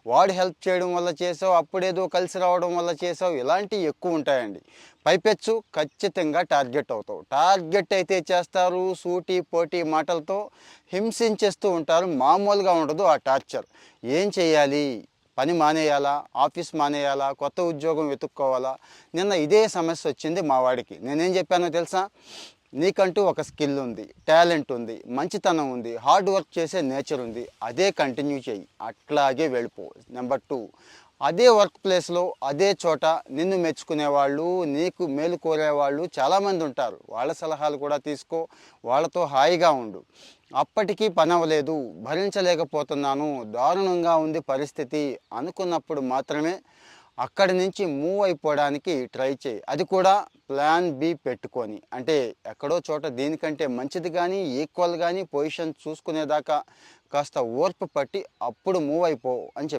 వాడు హెల్ప్ చేయడం వల్ల చేసావు, అప్పుడేదో కలిసి రావడం వల్ల చేసావు, ఇలాంటివి ఎక్కువ ఉంటాయండి. పైపెచ్చు ఖచ్చితంగా టార్గెట్ అవుతావు. టార్గెట్ అయితే చేస్తారు, సూటి పోటీ మాటలతో హింసించేస్తూ ఉంటారు. మామూలుగా ఉండదు ఆ టార్చర్. ఏం చేయాలి? పని మానేయాలా? ఆఫీస్ మానేయాలా? కొత్త ఉద్యోగం వెతుక్కోవాలా? నిన్న ఇదే సమస్య వచ్చింది మా వాడికి. నేనేం చెప్పానో తెలుసా? నీకంటూ ఒక స్కిల్ ఉంది, టాలెంట్ ఉంది, మంచితనం ఉంది, హార్డ్ వర్క్ చేసే నేచర్ ఉంది, అదే కంటిన్యూ చేయి, అట్లాగే వెళ్ళిపో. నెంబర్ 2, అదే వర్క్ ప్లేస్లో అదే చోట నిన్ను మెచ్చుకునేవాళ్ళు, నీకు మేలు కోరేవాళ్ళు చాలామంది ఉంటారు. వాళ్ళ సలహాలు కూడా తీసుకో, వాళ్ళతో హాయిగా ఉండు. అప్పటికీ పని అవ్వలేదు, భరించలేకపోతున్నాను, దారుణంగా ఉంది పరిస్థితి అనుకున్నప్పుడు మాత్రమే అక్కడి నుంచి మూవ్ అయిపోవడానికి ట్రై చేయి. అది కూడా ప్లాన్ బి పెట్టుకొని. అంటే ఎక్కడో చోట దీనికంటే మంచిది కానీ ఈక్వల్ కానీ పొజిషన్ చూసుకునేదాకా కాస్త ఓర్పు పట్టి అప్పుడు మూవ్ అయిపో అని చెప్పి